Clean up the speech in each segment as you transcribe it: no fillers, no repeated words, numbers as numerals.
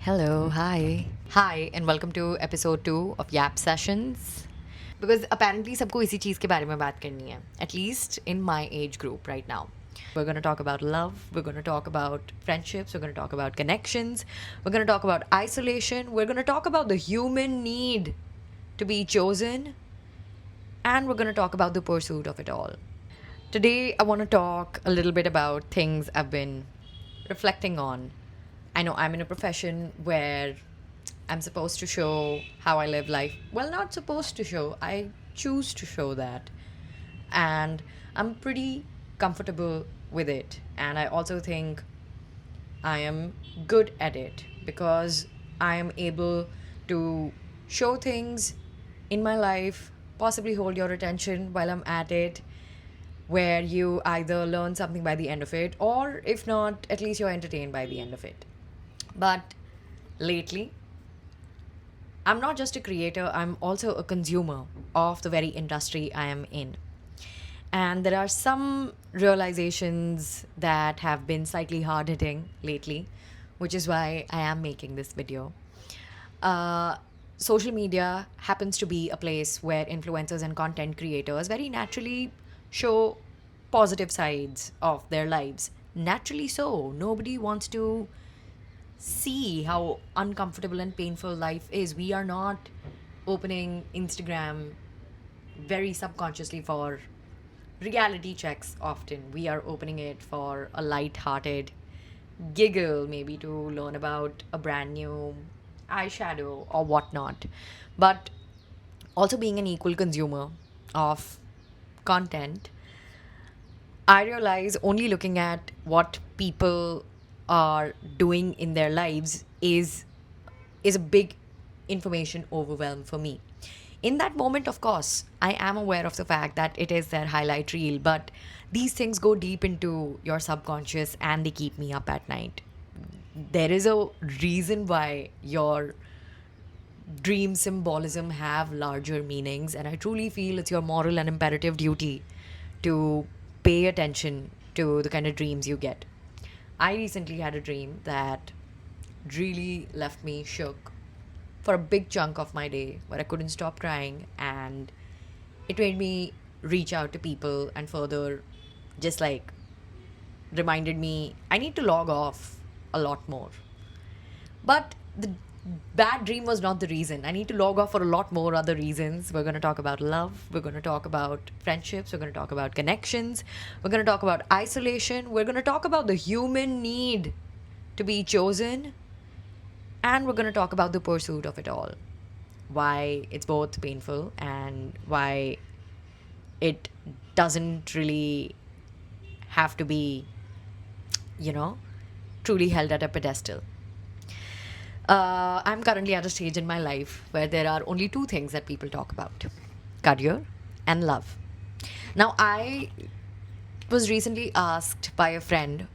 Hello, hi. Hi, and welcome to episode 2 of Yap Sessions. Because apparently सबको इसी चीज़ के बारे में बात करनी है. At least in my age group right now. We're going to talk about love. We're going to talk about friendships. We're going to talk about connections. We're going to talk about isolation. We're going to talk about the human need to be chosen. And we're going to talk about the pursuit of it all. Today, I want to talk a little bit about things I've been reflecting on. I know I'm in a profession where I'm supposed to show how I live life. Well, not supposed to show, I choose to show that. And I'm pretty comfortable with it. And I also think I am good at it because I am able to show things in my life, possibly hold your attention while I'm at it, where you either learn something by the end of it, or if not, at least you're entertained by the end of it. But lately, I'm not just a creator, I'm also a consumer of the very industry I am in. And there are some realizations that have been slightly hard hitting lately, which is why I am making this video. Uh, Social media happens to be a place where influencers and content creators very naturally show positive sides of their lives. Naturally so. Nobody wants to see how uncomfortable and painful life is. We are not opening Instagram very subconsciously for reality checks often. We are opening it for a light-hearted giggle, maybe to learn about a brand new eyeshadow or whatnot. But also being an equal consumer of content, I realize only looking at what people are doing in their lives is a big information overwhelm for me. In that moment, of course, I am aware of the fact that it is their highlight reel, but these things go deep into your subconscious and they keep me up at night. There is a reason why your dream symbolism have larger meanings, and I truly feel it's your moral and imperative duty to pay attention to the kind of dreams you get. I recently had a dream that really left me shook for a big chunk of my day where I couldn't stop crying, and it made me reach out to people and further just like reminded me I need to log off a lot more. But the bad dream was not the reason. I need to log off for a lot more other reasons. We're going to talk about love. We're going to talk about friendships. We're going to talk about connections. We're going to talk about isolation. We're going to talk about the human need to be chosen. And we're going to talk about the pursuit of it all. Why it's both painful and why it doesn't really have to be, you know, truly held at a pedestal. I'm currently at a stage in my life where there are only two things that people talk about: career and love. Now, I was recently asked by a friend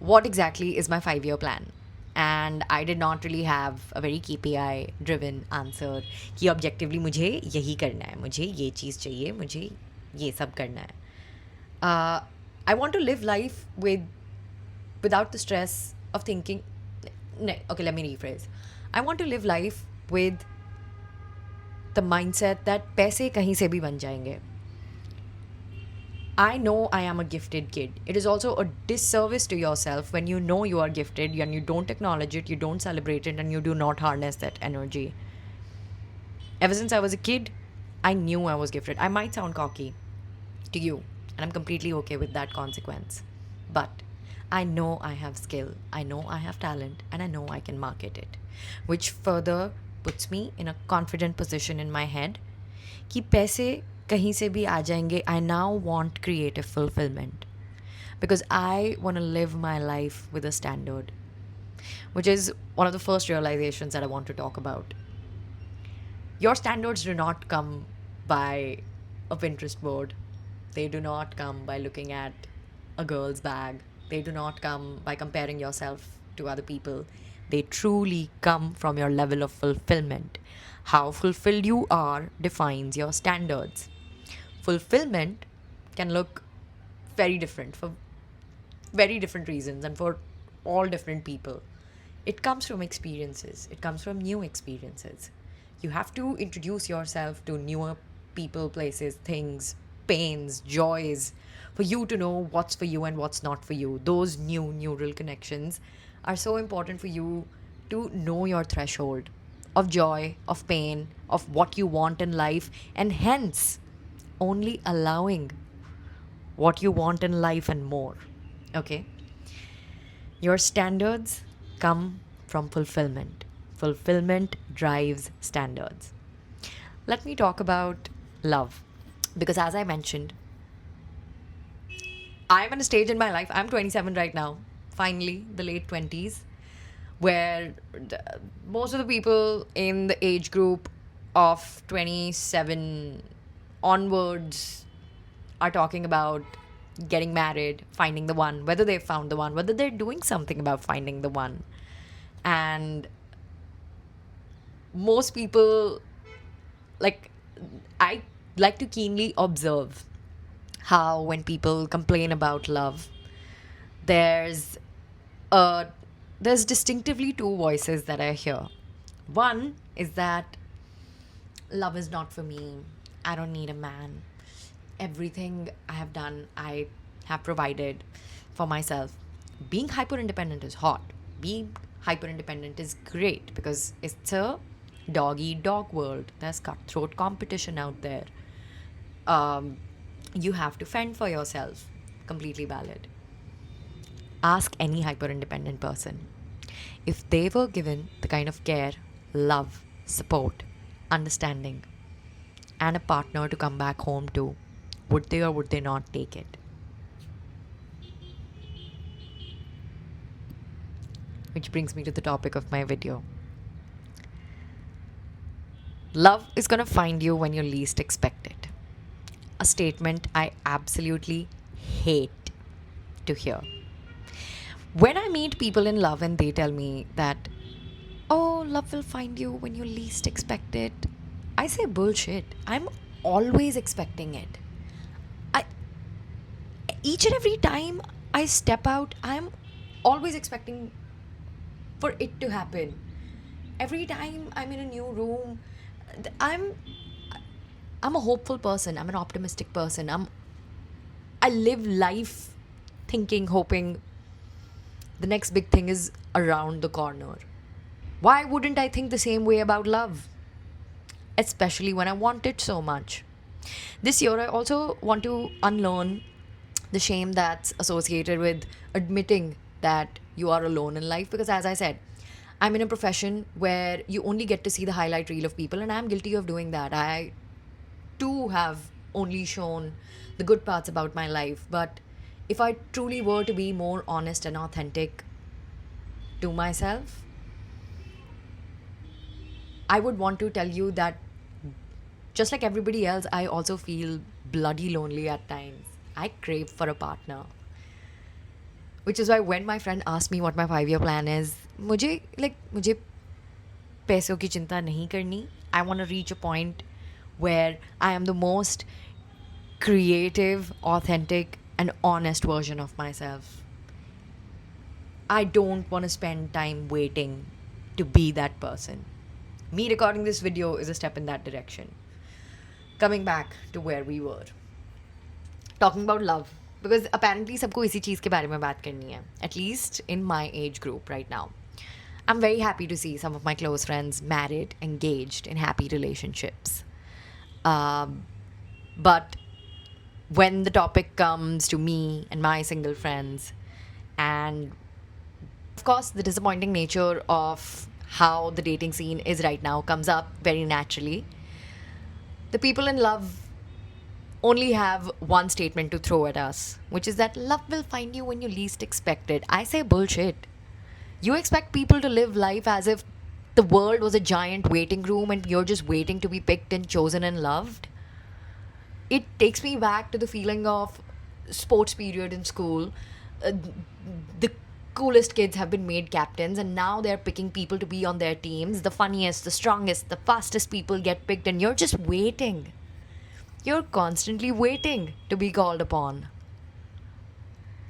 what exactly is my 5 year plan. And I did not really have a very KPI driven answer कि objectively मुझे यही करना है, मुझे ये चीज़ चाहिए, मुझे ये सब करना है. I want to live life without the stress of thinking. Okay, let me rephrase. I want to live life with the mindset that पैसे कहीं से भी बन जाएंगे. I know I am a gifted kid. It is also a disservice to yourself when you know you are gifted and you don't acknowledge it, you don't celebrate it, and you do not harness that energy. Ever since I was a kid, I knew I was gifted. I might sound cocky to you, and I'm completely okay with that consequence. But I know I have skill, I know I have talent, and I know I can market it, which further puts me in a confident position in my head कि पैसे कहीं से भी आ जाएंगे. I now want creative fulfillment because I want to live my life with a standard, which is one of the first realizations that I want to talk about. Your standards do not come by a Pinterest board. They do not come by looking at a girl's bag. They do not come by comparing yourself to other people. They truly come from your level of fulfillment. How fulfilled you are defines your standards. Fulfillment can look very different for very different reasons and for all different people. It comes from experiences, it comes from new experiences. You have to introduce yourself to newer people, places, things, pains, joys, for you to know what's for you and what's not for you. Those new neural connections are so important for you to know your threshold of joy, of pain, of what you want in life, and hence only allowing what you want in life and more. Okay? Your standards come from fulfillment. Fulfillment drives standards. Let me talk about love. Because as I mentioned, I'm at a stage in my life, I'm 27 right now, finally, the late 20s, where most of the people in the age group of 27 onwards are talking about getting married, finding the one, whether they've found the one, whether they're doing something about finding the one. And most people, like, I like to keenly observe how when people complain about love, there's uh there's distinctively two voices that I hear. One is that love is not for me. I don't need a man. Everything I have done, I have provided for myself. Being hyper independent is hot. Being hyper independent is great because it's a dog eat dog world. There's cutthroat competition out there. Um, you have to fend for yourself. Completely valid. Ask any hyper independent person. If they were given the kind of care, love, support, understanding, and a partner to come back home to, would they or would they not take it? Which brings me to the topic of my video. Love is going to find you when you least expect it. A statement I absolutely hate to hear. When I meet people in love and they tell me that, oh, love will find you when you least expect it, I say bullshit. I'm always expecting it. I each and every time I step out, I'm always expecting for it to happen. Every time I'm in a new room, th- I'm I'm a hopeful person. I'm an optimistic person. I live life thinking, hoping the next big thing is around the corner. Why wouldn't I think the same way about love? Especially when I want it so much. This year, I also want to unlearn the shame that's associated with admitting that you are alone in life. Because, as I said, I'm in a profession where you only get to see the highlight reel of people, and I'm guilty of doing that. I too have only shown the good parts about my life. But if I truly were to be more honest and authentic to myself, I would want to tell you that just like everybody else, I also feel bloody lonely at times. I crave for a partner. Which is why when my friend asked me what my 5 year plan is, मुझे पैसों की चिंता नहीं करनी. I want to reach a point where I am the most creative, authentic, and honest version of myself. I don't want to spend time waiting to be that person. Me recording this video is a step in that direction. Coming back to where we were. Talking about love. Because apparently सबको इसी चीज़ के बारे में बात करनी है. At least in my age group right now. I'm very happy to see some of my close friends married, engaged, in happy relationships. But when the topic comes to me and my single friends, and of course, the disappointing nature of how the dating scene is right now comes up very naturally. The people in love only have one statement to throw at us, which is that love will find you when you least expect it. I say bullshit. You expect people to live life as if the world was a giant waiting room and you're just waiting to be picked and chosen and loved? It takes me back to the feeling of sports period in school. The coolest kids have been made captains, and now they're picking people to be on their teams. The funniest, the strongest, the fastest people get picked, and you're just waiting. You're constantly waiting to be called upon.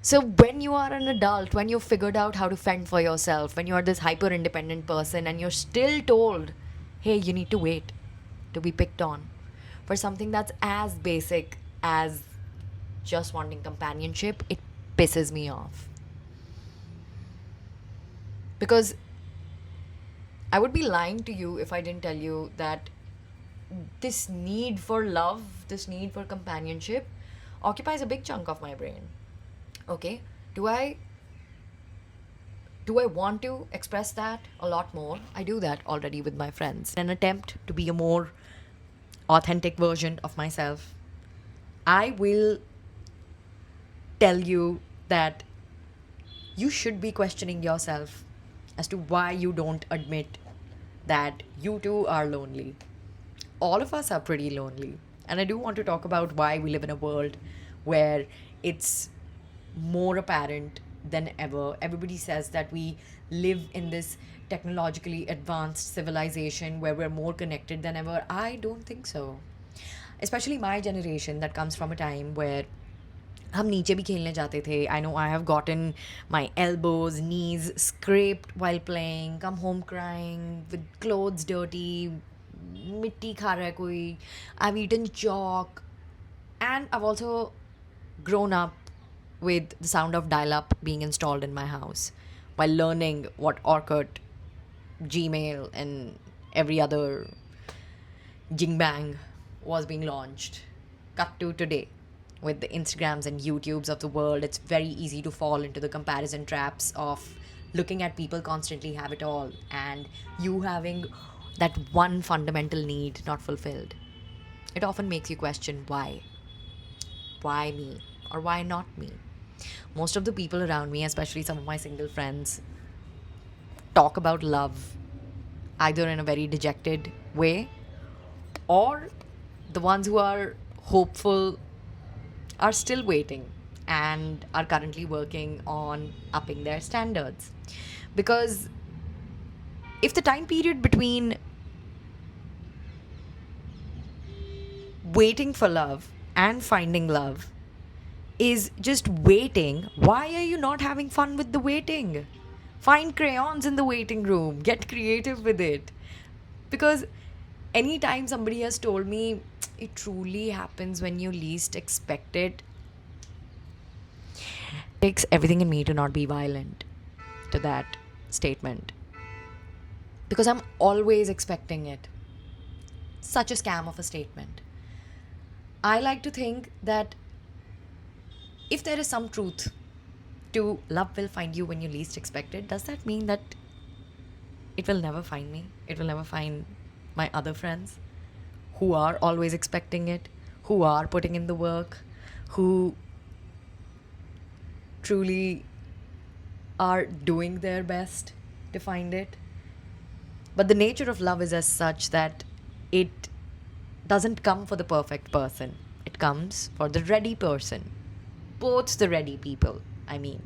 So when you are an adult, when you've figured out how to fend for yourself, when you're this hyper independent person and you're still told, hey, you need to wait to be picked on for something that's as basic as just wanting companionship, it pisses me off. Because I would be lying to you if I didn't tell you that this need for love, this need for companionship occupies a big chunk of my brain. Okay? Do I want to express that a lot more? I do that already with my friends. In an attempt to be a more authentic version of myself, I will tell you that you should be questioning yourself as to why you don't admit that you too are lonely. All of us are pretty lonely. And I do want to talk about why we live in a world where it's more apparent than ever. Everybody says that we live in this technologically advanced civilization where we're more connected than ever. I don't think so. Especially my generation that comes from a time where हम नीचे भी खेलने जाते थे. I know I have gotten my elbows, knees scraped while playing, come home crying with clothes dirty, मिट्टी खा रहा है कोई. I've eaten chalk, and I've also grown up with the sound of dial-up being installed in my house while learning what Orkut, Gmail, and every other jingbang was being launched. Cut to today. With the Instagrams and YouTubes of the world, it's very easy to fall into the comparison traps of looking at people constantly have it all and you having that one fundamental need not fulfilled. It often makes you question why. Why me? Or why not me? Most of the people around me, especially some of my single friends, talk about love either in a very dejected way or the ones who are hopeful are still waiting and are currently working on upping their standards. Because if the time period between waiting for love and finding love is just waiting, why are you not having fun with the waiting? Find crayons in the waiting room, get creative with it. Because anytime somebody has told me it truly happens when you least expect it, it takes everything in me to not be violent to that statement. Because I'm always expecting it. Such a scam of a statement. I like to think that if there is some truth to love will find you when you least expect it, does that mean that it will never find me? It will never find my other friends who are always expecting it, who are putting in the work, who truly are doing their best to find it. But the nature of love is as such that it doesn't come for the perfect person. It comes for the ready person. Both the ready people, I mean.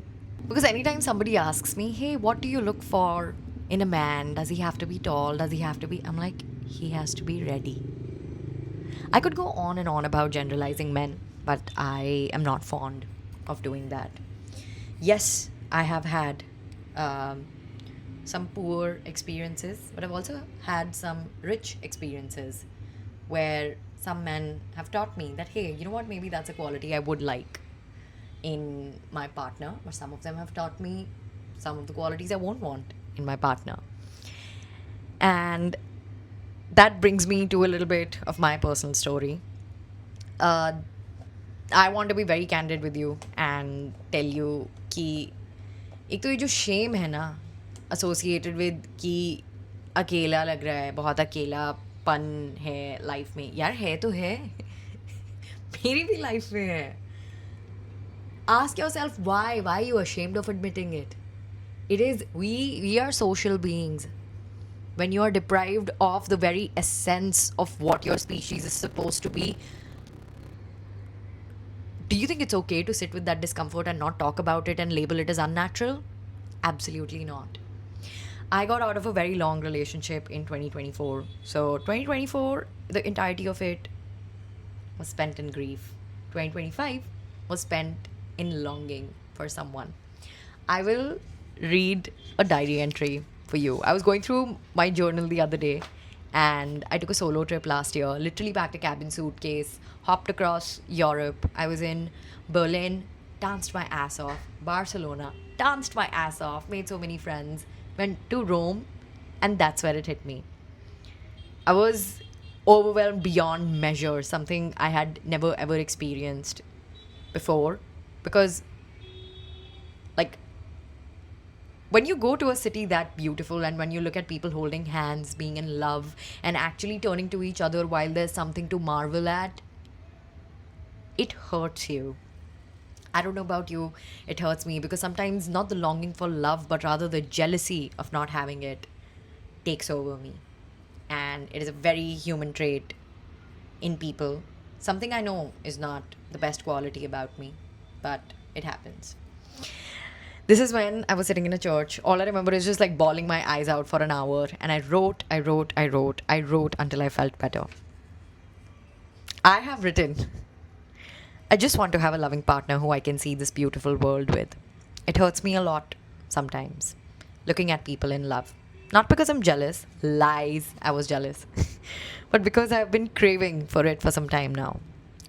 Because anytime somebody asks me, hey, what do you look for in a man? Does he have to be tall? Does he have to be? I'm like, he has to be ready. I could go on and on about generalizing men, but I am not fond of doing that. Yes, I have had some poor experiences, but I've also had some rich experiences where some men have taught me that, hey, you know what, maybe that's a quality I would like in my partner, or some of them have taught me some of the qualities I won't want in my partner. And that brings me to a little bit of my personal story. I want to be very candid with you and tell you कि एक तो ये जो shame है ना associated with कि अकेला लग रहा है, बहुत अकेलापन है लाइफ में. यार है तो है. मेरी भी लाइफ में है. Ask yourself why are you ashamed of admitting it? It is, we are social beings. When you are deprived of the very essence of what your species is supposed to be, do you think it's okay to sit with that discomfort and not talk about it and label it as unnatural? Absolutely not. I got out of a very long relationship in 2024. So 2024, the entirety of it was spent in grief. 2025 was spent in longing for someone, I will read a diary entry for you. I was going through my journal the other day, and I took a solo trip last year, literally packed a cabin suitcase, hopped across Europe. I was in Berlin, danced my ass off, Barcelona, danced my ass off, made so many friends, went to Rome, and that's where it hit me. I was overwhelmed beyond measure, something I had never ever experienced before. Because, like, when you go to a city that beautiful and when you look at people holding hands, being in love, and actually turning to each other while there's something to marvel at, it hurts you. I don't know about you, it hurts me because sometimes not the longing for love, but rather the jealousy of not having it takes over me. And it is a very human trait in people. Something I know is not the best quality about me, but it happens. This is when I was sitting in a church. All I remember is just like bawling my eyes out for an hour. And I wrote until I felt better. I have written, I just want to have a loving partner who I can see this beautiful world with. It hurts me a lot sometimes, looking at people in love. Not because I'm jealous, lies, I was jealous, but because I've been craving for it for some time now.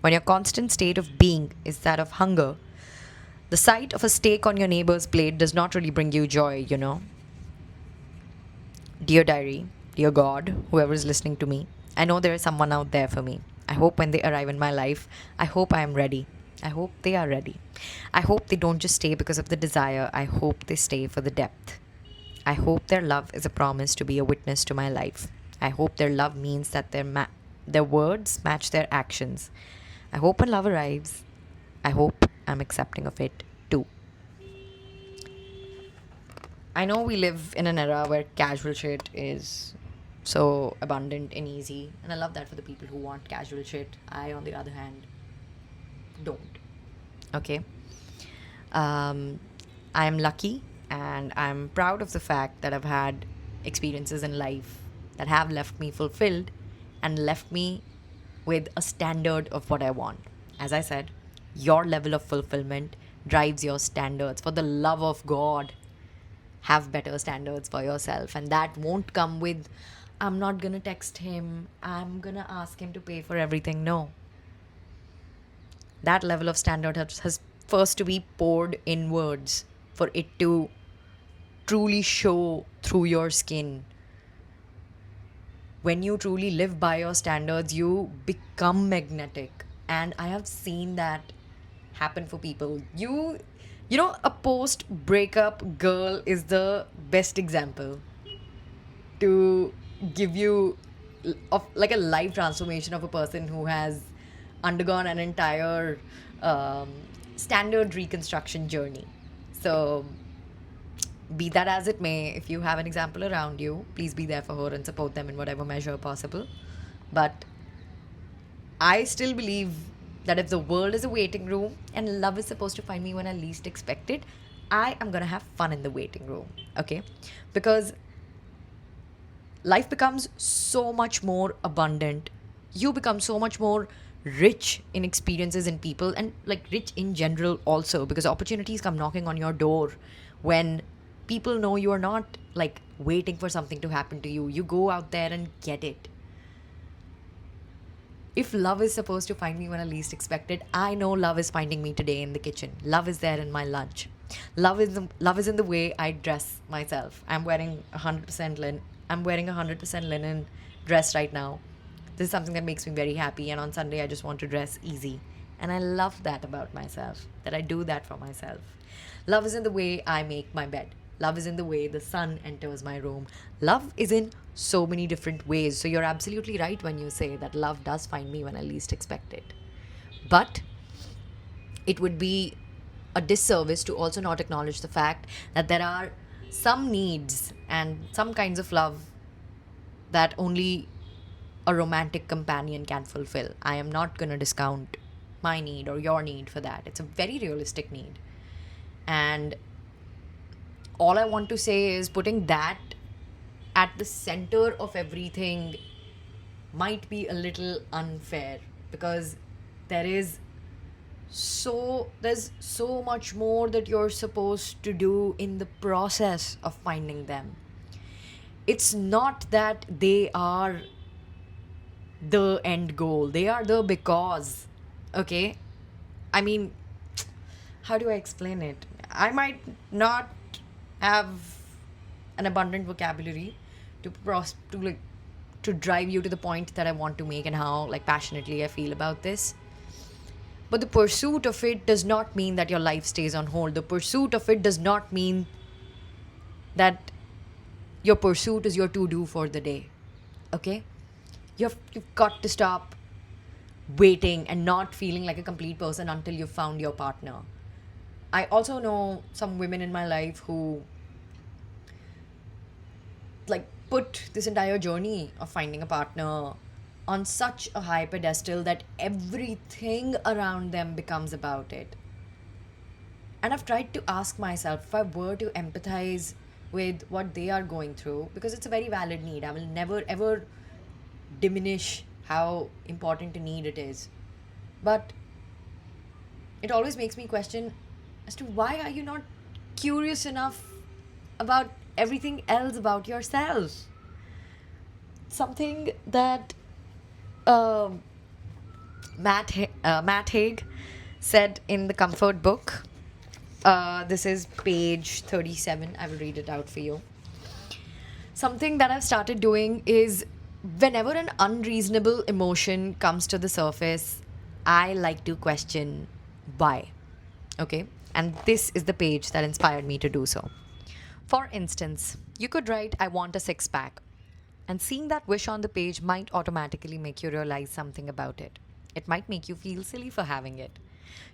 When your constant state of being is that of hunger, the sight of a steak on your neighbor's plate does not really bring you joy, you know. Dear diary, dear God, whoever is listening to me, I know there is someone out there for me. I hope when they arrive in my life, I hope I am ready. I hope they are ready. I hope they don't just stay because of the desire, I hope they stay for the depth. I hope their love is a promise to be a witness to my life. I hope their love means that their words match their actions. I hope when love arrives, I hope I'm accepting of it too. I know we live in an era where casual shit is so abundant and easy, and I love that for the people who want casual shit. I, on the other hand, don't. Okay? Um, I'm lucky and I'm proud of the fact that I've had experiences in life that have left me fulfilled and left me with a standard of what I want. As I said, your level of fulfillment drives your standards. For the love of God, have better standards for yourself. And that won't come with, I'm not gonna text him, I'm gonna ask him to pay for everything. No. That level of standard has first to be poured inwards for it to truly show through your skin. When you truly live by your standards, you become magnetic. And I have seen that happen for people. You know, a post breakup girl is the best example to give you of like a life transformation of a person who has undergone an entire um, standard reconstruction journey. So, be that as it may, if you have an example around you, please be there for her and support them in whatever measure possible. But I still believe that if the world is a waiting room and love is supposed to find me when I least expect it, I am gonna have fun in the waiting room. Okay? Because life becomes so much more abundant. You become so much more rich in experiences and people, and like rich in general also, because opportunities come knocking on your door when people know you are not like waiting for something to happen to you. You go out there and get it. If love is supposed to find me when I least expect it, I know love is finding me today in the kitchen. Love is there in my lunch. Love is in the way I dress myself. I'm wearing a 100% linen dress right now. This is something that makes me very happy, and on Sunday I just want to dress easy. And I love that about myself, that I do that for myself. Love is in the way I make my bed. Love is in the way the sun enters my room. Love is in so many different ways. So you're absolutely right when you say that love does find me when I least expect it. But it would be a disservice to also not acknowledge the fact that there are some needs and some kinds of love that only a romantic companion can fulfill. I am not going to discount my need or your need for that. It's a very realistic need. And all I want to say is putting that at the center of everything might be a little unfair, because there is So there's so much more that you're supposed to do in the process of finding them. It's not that they are the end goal, they are the because. Okay? I mean, how do I explain it? I might not have an abundant vocabulary to like to drive you to the point that I want to make and how like passionately I feel about this. But the pursuit of it does not mean that your life stays on hold. The pursuit of it does not mean that your pursuit is your to do for the day. Okay? You've got to stop waiting and not feeling like a complete person until you've found your partner. I also know some women in my life who like put this entire journey of finding a partner on such a high pedestal that everything around them becomes about it. And I've tried to ask myself if I were to empathize with what they are going through, because it's a very valid need. I will never ever diminish how important a need it is. But it always makes me question as to why are you not curious enough about everything else about yourself? Something that um Matt Haig said in the Comfort book. This is page 37. I will read it out for you. Something that I've started doing is whenever an unreasonable emotion comes to the surface, I like to question why. Okay? And this is the page that inspired me to do so. For instance, you could write, I want a six pack. And seeing that wish on the page might automatically make you realize something about it. It might make you feel silly for having it.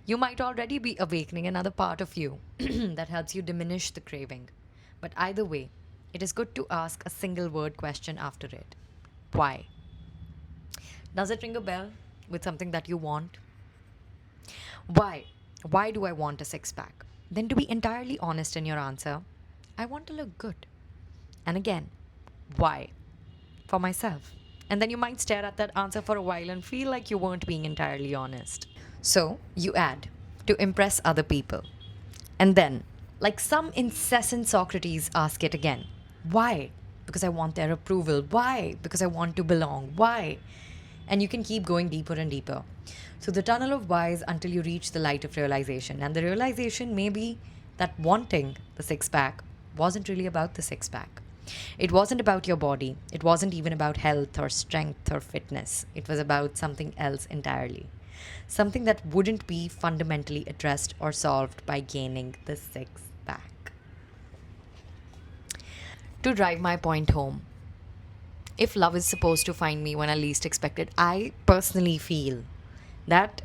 You might already be awakening another part of you that helps you diminish the craving. But either way, it is good to ask a single word question after it. Why? Does it ring a bell with something that you want? Why? Why do I want a six pack? Then to be entirely honest in your answer, I want to look good. And again, why? For myself. And then you might stare at that answer for a while and feel like you weren't being entirely honest. So you add, to impress other people. And then, like some incessant Socrates, ask it again. Why? Because I want their approval. Why? Because I want to belong. Why? And you can keep going deeper and deeper. So the tunnel of whys until you reach the light of realization. And the realization may be that wanting the six pack wasn't really about the six pack. It wasn't about your body. It wasn't even about health or strength or fitness. It was about something else entirely. Something that wouldn't be fundamentally addressed or solved by gaining the six pack. To drive my point home, if love is supposed to find me when I least expect it, I personally feel that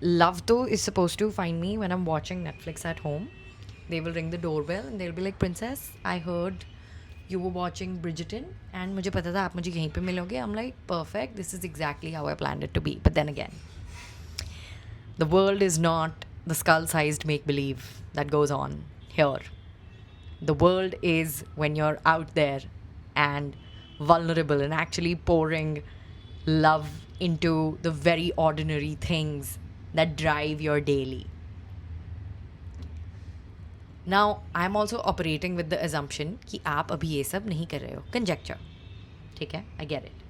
love though is supposed to find me when I'm watching Netflix at home. They will ring the doorbell and they'll be like, Princess, I heard you were watching Bridgerton and मुझे पता था आप मुझे यहीं पे मिलोगे. I'm like, perfect, this is exactly how I planned it to be. But then again, the world is not the skull-sized make-believe that goes on here. The world is when you're out there and vulnerable and actually pouring love into the very ordinary things that drive your daily. Now, I'm also operating with the assumption कि आप अभी ये सब नहीं कर रहे हो. Conjecture. ठीक है? I get it.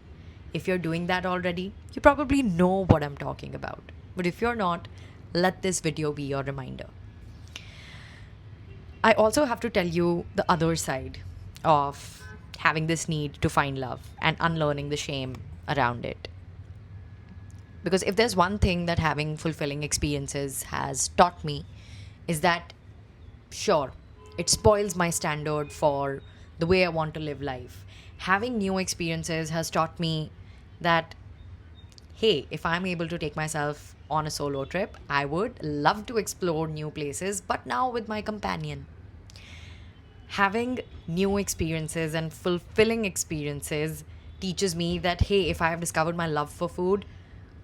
If you're doing that already, you probably know what I'm talking about. But if you're not, let this video be your reminder. I also have to tell you the other side of having this need to find love and unlearning the shame around it. Because if there's one thing that having fulfilling experiences has taught me, is that sure, it spoils my standard for the way I want to live life. Having new experiences has taught me that, hey, if I'm able to take myself on a solo trip, I would love to explore new places, but now with my companion. Having new experiences and fulfilling experiences teaches me that, hey, if I have discovered my love for food,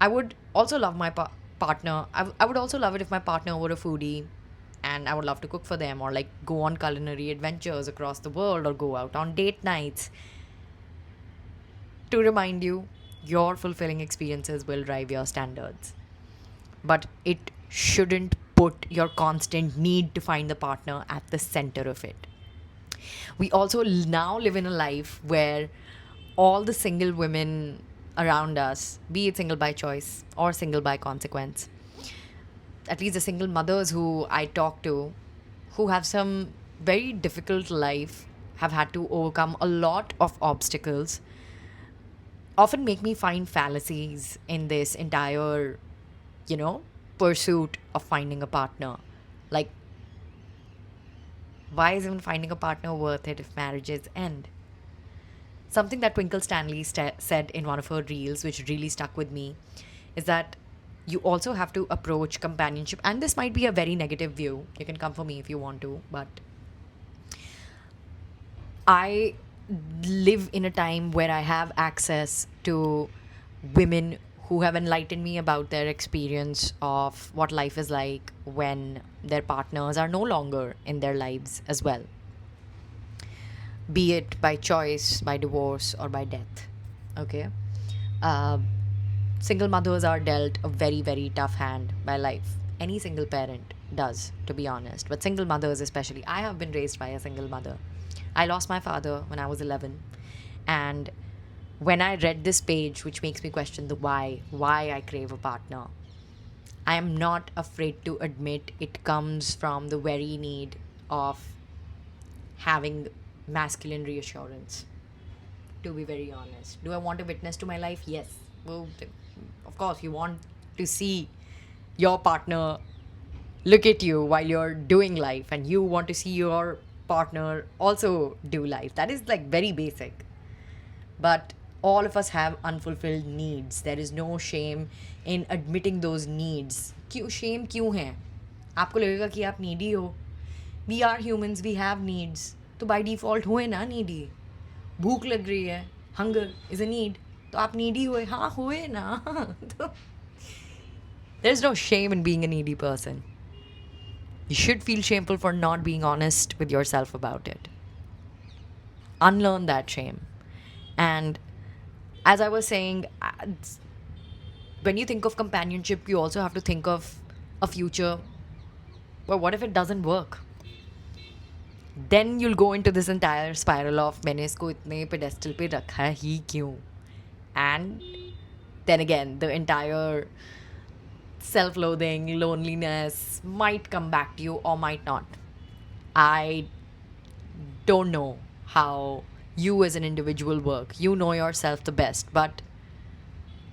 I would also love my partner. I would also love it if my partner were a foodie and I would love to cook for them or like go on culinary adventures across the world or go out on date nights. To remind you, your fulfilling experiences will drive your standards. but it shouldn't put your constant need to find the partner at the center of it. We also now live in a life where all the single women around us, be it single by choice or single by consequence, at least the single mothers who I talk to, who have some very difficult life, have had to overcome a lot of obstacles, often make me find fallacies in this entire, you know, pursuit of finding a partner. Like, why is even finding a partner worth it if marriages end? Something that Twinkle Stanley said in one of her reels, which really stuck with me, is that you also have to approach companionship. And this might be a very negative view. You can come for me if you want to. But I live in a time where I have access to women who have enlightened me about their experience of what life is like when their partners are no longer in their lives as well, be it by choice, by divorce, or by death. Okay. Uh, Single mothers are dealt a very, very tough hand by life. Any single parent does, to be honest. But single mothers, especially. I have been raised by a single mother. I lost my father when I was 11. And when I read this page, which makes me question the why I crave a partner, I am not afraid to admit it comes from the very need of having masculine reassurance. To be very honest, do I want a witness to my life? Yes. Well, of course, you want to see your partner look at you while you're doing life, and you want to see your partner also do life. That is like very basic. But all of us have unfulfilled needs. There is no shame in admitting those needs. क्यों shame क्यों है? आपको लगेगा कि आप needy हो. We are humans, we have needs. तो by default हुए ना needy. भूख लग रही है, hunger is a need. तो आप needy हुए, हाँ हुए ना. तो there's no shame in being a needy person. You should feel shameful for not being honest with yourself about it. Unlearn that shame. And as I was saying, when you think of companionship, you also have to think of a future. Well, what if it doesn't work? Then you'll go into this entire spiral of मैंने इसको इतने pedestal पे रखा ही क्यों? And then again, the entire self-loathing, loneliness might come back to you or might not. I don't know how you as an individual work. You know yourself the best, but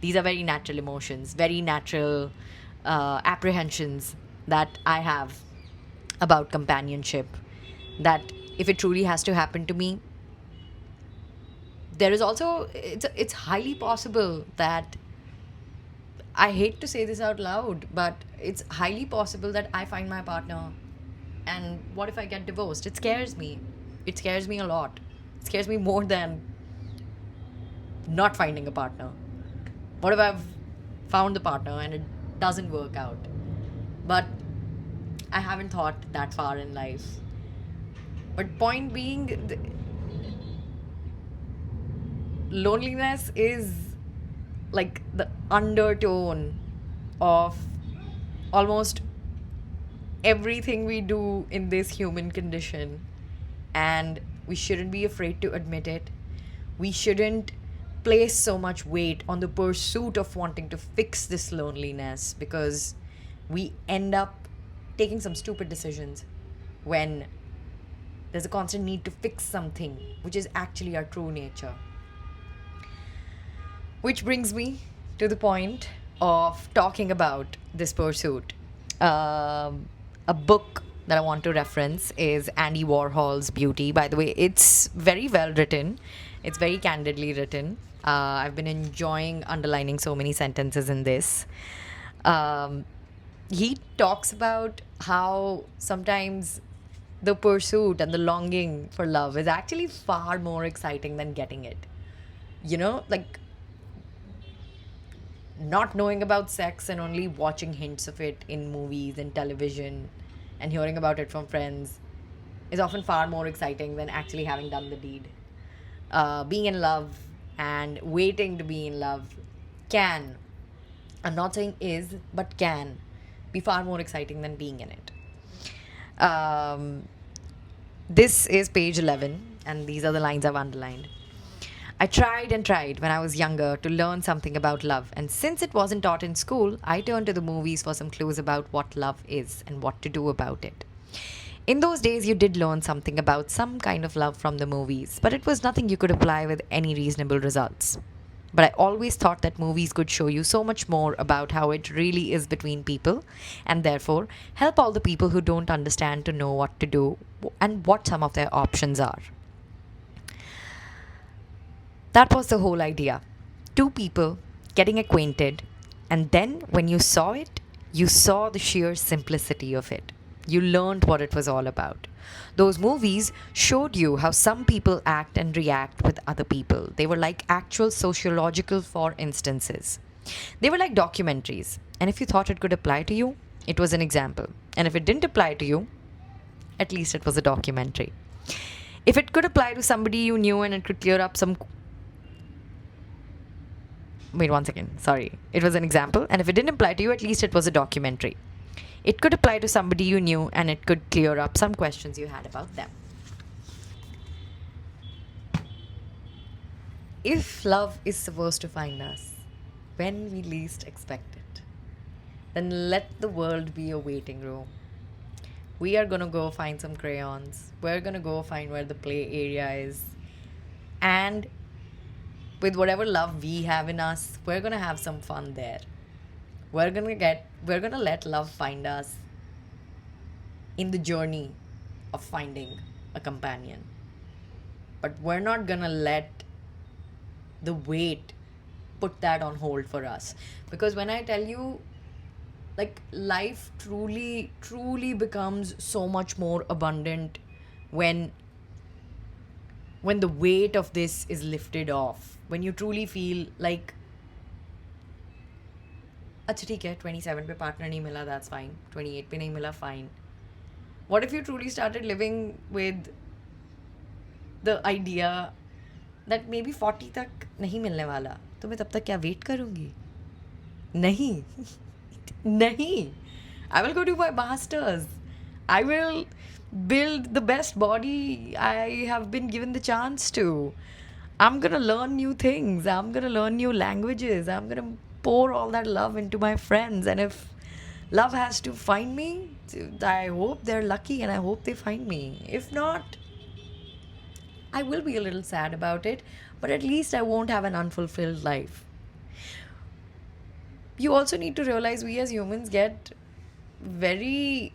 these are very natural emotions, very natural apprehensions that I have about companionship. That if it truly has to happen to me, there is also, it's highly possible that, I hate to say this out loud, but it's highly possible that I find my partner, and what if I get divorced? It scares me. It scares me a lot. It scares me more than not finding a partner. What if I've found the partner and it doesn't work out? But I haven't thought that far in life. But point being, loneliness is like the undertone of almost everything we do in this human condition. And we shouldn't be afraid to admit it. We shouldn't place so much weight on the pursuit of wanting to fix this loneliness, because we end up taking some stupid decisions when there's a constant need to fix something which is actually our true nature. Which brings me to the point of talking about this pursuit. A book that I want to reference is Andy Warhol's Beauty. By the way, it's very well written. It's very candidly written. I've been enjoying underlining so many sentences in this. He talks about how sometimes the pursuit and the longing for love is actually far more exciting than getting it. You know, like not knowing about sex and only watching hints of it in movies and television and hearing about it from friends is often far more exciting than actually having done the deed. Being in love and waiting to be in love can, I'm not saying is, but can be far more exciting than being in it. Um, this is page 11, and these are the lines I've underlined. I tried and tried when I was younger to learn something about love, and since it wasn't taught in school, I turned to the movies for some clues about what love is and what to do about it. In those days, you did learn something about some kind of love from the movies, but it was nothing you could apply with any reasonable results. But I always thought that movies could show you so much more about how it really is between people, and therefore help all the people who don't understand to know what to do and what some of their options are. That was the whole idea. Two people getting acquainted, and then when you saw it, you saw the sheer simplicity of it. You learned what it was all about. Those movies showed you how some people act and react with other people. They were like actual sociological for instances. They were like documentaries. And if you thought it could apply to you, it was an example. And if it didn't apply to you, at least it was a documentary. If it could apply to somebody you knew and it could clear up some. Wait 1 second. Sorry. It was an example. And if it didn't apply to you, at least it was a documentary. It could apply to somebody you knew and it could clear up some questions you had about them. If love is supposed to find us when we least expect it, then let the world be a waiting room. We are going to go find some crayons. We're going to go find where the play area is. And with whatever love we have in us, we're going to have some fun there. We're going to let love find us in the journey of finding a companion. But we're not going to let the wait put that on hold for us. Because when I tell you, like, life truly becomes so much more abundant when the weight of this is lifted off. When you truly feel like, अच्छा ठीक है 27 पे partner नहीं मिला, that's fine. 28 पे नहीं मिला, fine. What if you truly started living with the idea that maybe 40 तक नहीं मिलने वाला, तो मैं तब तक क्या वेट करूँगी? नहीं. नहीं. I will go to my masters. I will build the best body I have been given the chance to. I'm going to learn new things. I'm going to learn new languages. I'm going to pour all that love into my friends. And if love has to find me, I hope they're lucky and I hope they find me. If not, I will be a little sad about it, but at least I won't have an unfulfilled life. You also need to realize we as humans get very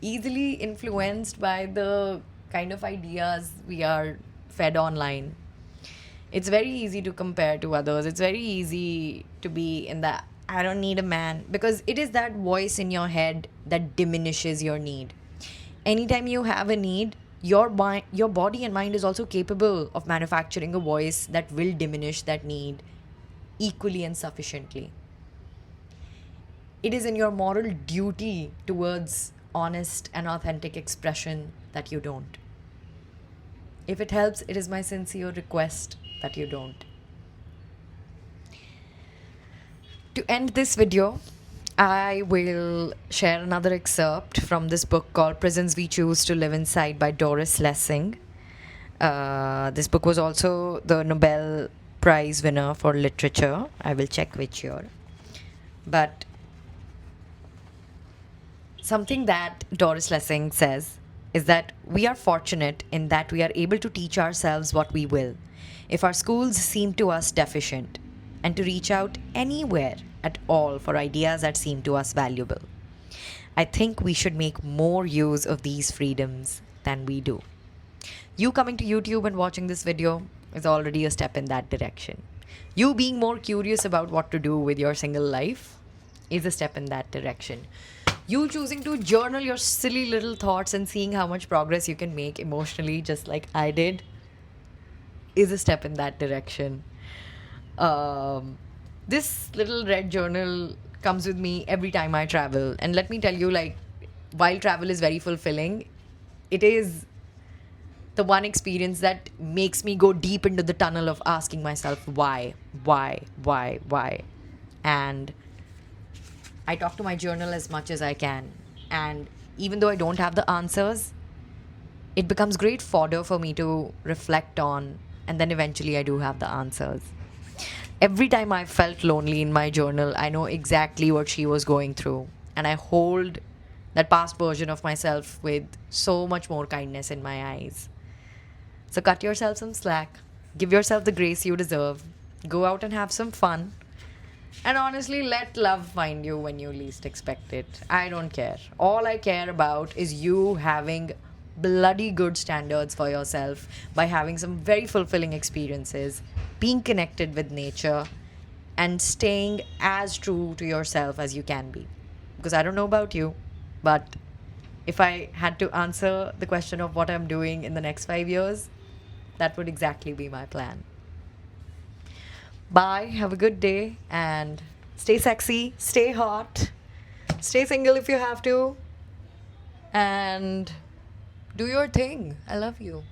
easily influenced by the kind of ideas we are fed online. It's very easy to compare to others. It's very easy to be in that, I don't need a man, because it is that voice in your head that diminishes your need. Anytime you have a need, your body and mind is also capable of manufacturing a voice that will diminish that need equally and sufficiently. It is in your moral duty towards honest and authentic expression that you don't. If it helps, it is my sincere request that you don't. To end this video, I will share another excerpt from this book called Prisons We Choose to Live Inside by Doris Lessing. This book was also the Nobel Prize winner for literature. I will check which year. But something that Doris Lessing says is that we are fortunate in that we are able to teach ourselves what we will, if our schools seem to us deficient, and to reach out anywhere at all for ideas that seem to us valuable. I think we should make more use of these freedoms than we do. You coming to YouTube and watching this video is already a step in that direction. You being more curious about what to do with your single life is a step in that direction. You choosing to journal your silly little thoughts and seeing how much progress you can make emotionally, just like I did, is a step in that direction. This little red journal comes with me every time I travel. And let me tell you, like, while travel is very fulfilling, it is the one experience that makes me go deep into the tunnel of asking myself, why? And I talk to my journal as much as I can. And even though I don't have the answers, it becomes great fodder for me to reflect on. And then eventually I do have the answers. Every time I felt lonely in my journal, I know exactly what she was going through. And I hold that past version of myself with so much more kindness in my eyes. So cut yourself some slack, give yourself the grace you deserve, go out and have some fun, and honestly, let love find you when you least expect it. I don't care. All I care about is you having bloody good standards for yourself by having some very fulfilling experiences, being connected with nature, and staying as true to yourself as you can be. Because I don't know about you, but if I had to answer the question of what I'm doing in the next 5 years, that would exactly be my plan. Bye, have a good day, and stay sexy, stay hot, stay single if you have to, and do your thing. I love you.